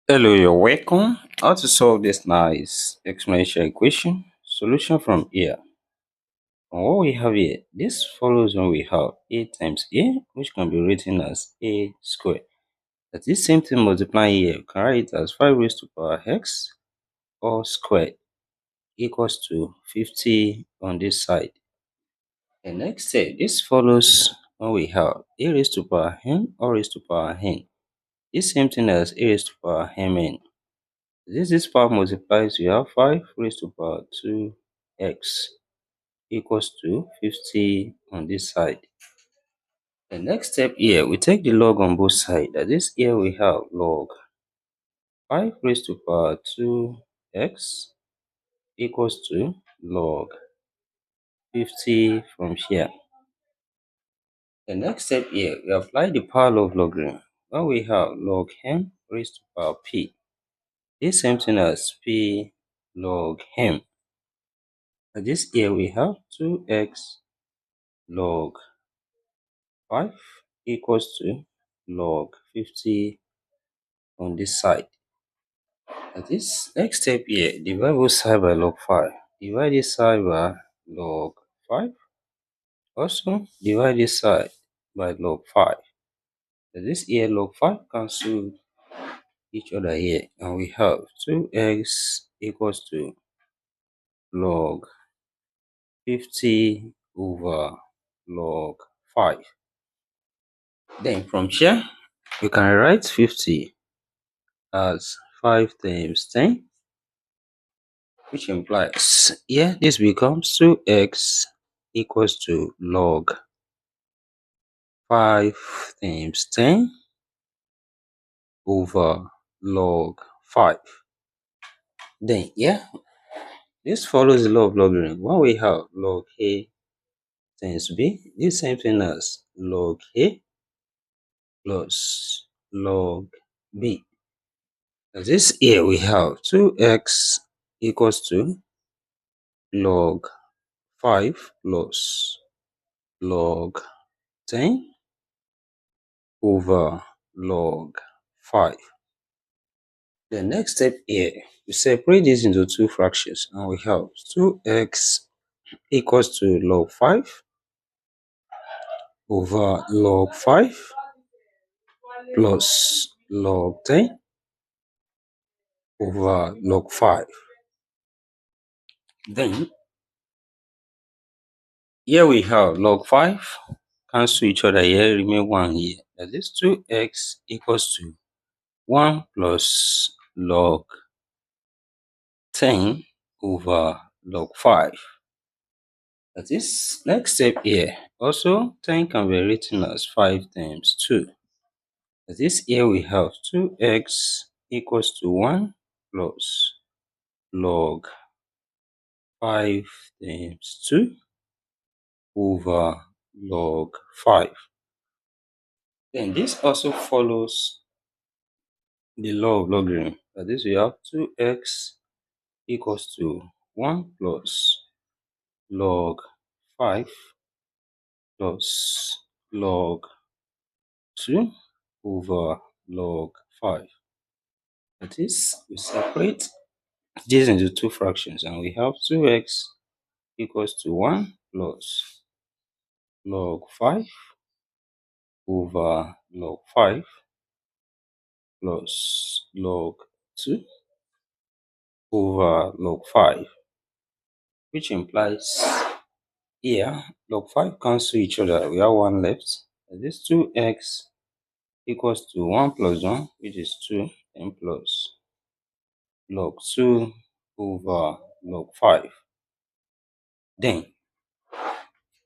Hello, you're welcome. How to solve this nice exponential equation? Solution from here. And what we have here, this follows when we have a times a, which can be written as a squared. That is same thing multiplying here. You can write it as 5 raised to power x all squared equals to 50 on this side. The next step, this follows when we have a raised to power n or raised to power n. This same thing as a raised to power mn. This part multiplies, you have 5 raised to power 2x equals to 50 on this side. The next step here, we take the log on both sides. That is, here we have log 5 raised to power 2x equals to log 50 from here. The next step here, we apply the power of logarithm. When we have log m raised to power p, this same thing as p log m. This here we have 2x log 5 equals to log 50 on this side. At this next step here, divide both side by log 5. Divide this side by log 5. Also, divide this side by log 5. At this here, log 5 cancel each other here, and we have 2x equals to log 50 over log 5. Then from here, we can write 50 as 5 times 10, which implies here this becomes 2x equals to log 5 times 10 over log 5. Then yeah, this follows the law of logarithm. When we have log a times b, this same thing as log a plus log b. This here we have 2x equals to log 5 plus log 10 over log 5. The next step here, we separate this into two fractions, and we have 2x equals to log 5 over log 5 plus log 10 over log 5. Then here we have log 5 cancel each other here, remain 1 here. That is 2x equals to 1 plus log 10 over log 5. That is next step here. Also, 10 can be written as 5 times 2. That is here we have 2x equals to 1 plus log 5 times 2 over log 5. Then this also follows the law of logarithm. That is, we have 2x equals to 1 plus log 5 plus log 2 over log 5. That is, we separate this into two fractions, and we have 2x equals to 1 plus log 5 over log 5 plus log 2 over log 5, which implies here log 5 cancel each other. We have 1 left. This 2x equals to 1 plus 1, which is 2, and plus log 2 over log 5. Then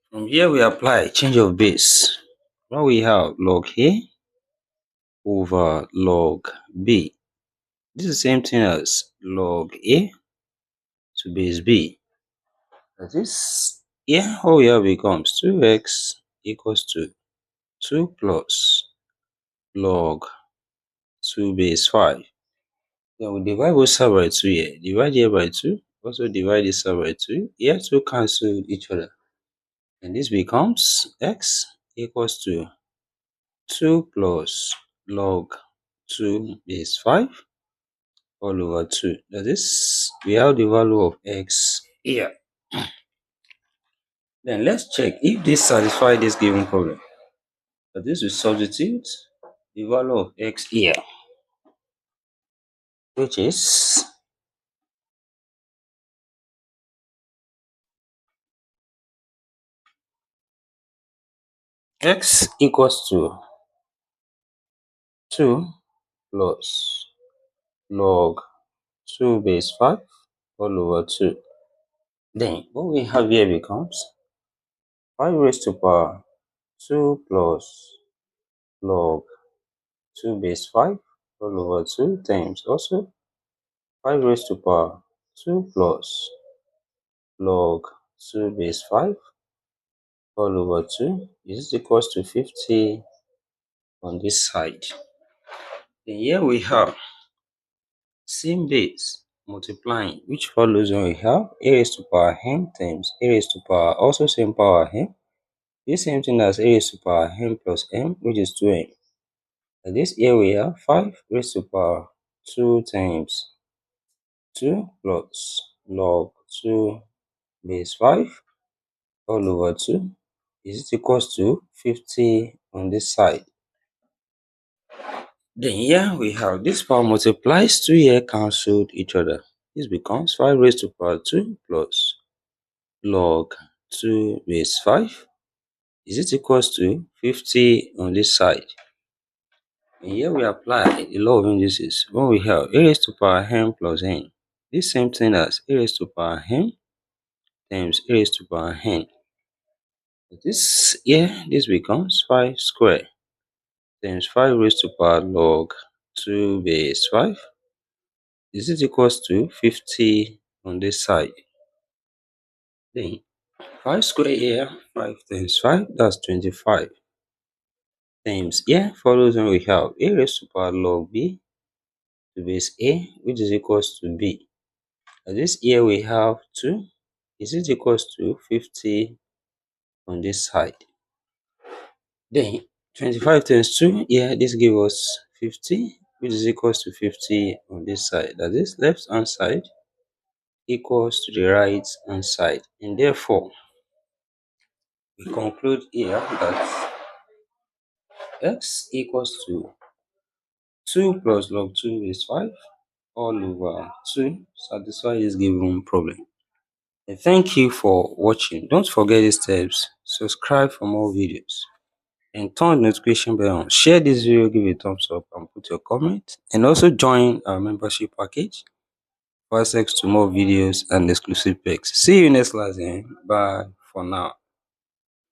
from here we apply change of base. Now we have log a over log b. This is the same thing as log a to base b. That is, here all we have becomes 2x equals to 2 plus log 2 base 5. Then we divide both sides by 2 here. Divide here by 2. Also divide this side by 2. Here 2 cancel each other. And this becomes x equals to 2 plus log 2 base 5 all over 2. That is, we have the value of x here. Then let's check if this satisfies this given problem. That is, we substitute the value of x here, which is x equals to 2 plus log 2 base 5 all over 2. Then what we have here becomes 5 raised to power 2 plus log 2 base 5 all over 2 times also 5 raised to power 2 plus log 2 base 5 all over 2 is equals to 50 on this side. Then here we have same base multiplying, which follows when we have a raised to power n times a raised to power also same power n. This same thing as a raised to power n plus m, which is 2m. And this here we have 5 raised to power 2 times 2 plus log 2 base 5 all over 2 is equals to 50 on this side. Then here we have this power multiplies 2 here cancelled each other. This becomes 5 raised to power 2 plus log 2 base 5 is equals to 50 on this side. And here we apply the law of indices when we have a raised to power n plus n. This same thing as a raised to power n times a raised to power n. This here, this becomes 5 square times 5 raised to power log 2 base 5 is equals to 50 on this side. Then 5 square here, 5 times 5, that's 25. Times here follows when we have a raised to power log b to base a, which is equals to b. And this here we have 2 is equals to 50 on this side. Then 25 times 2 here, this gives us 50, which is equals to 50 on this side. That is, left hand side equals to the right hand side. And therefore, we conclude here that x equals to 2 plus log 2 is 5 all over 2 satisfy this given problem. And thank you for watching. Don't forget these steps. Subscribe for more videos and turn the notification bell on. Share this video, give it a thumbs up and put your comment. And also join our membership package for access to more videos and exclusive perks. See you next class. Bye for now.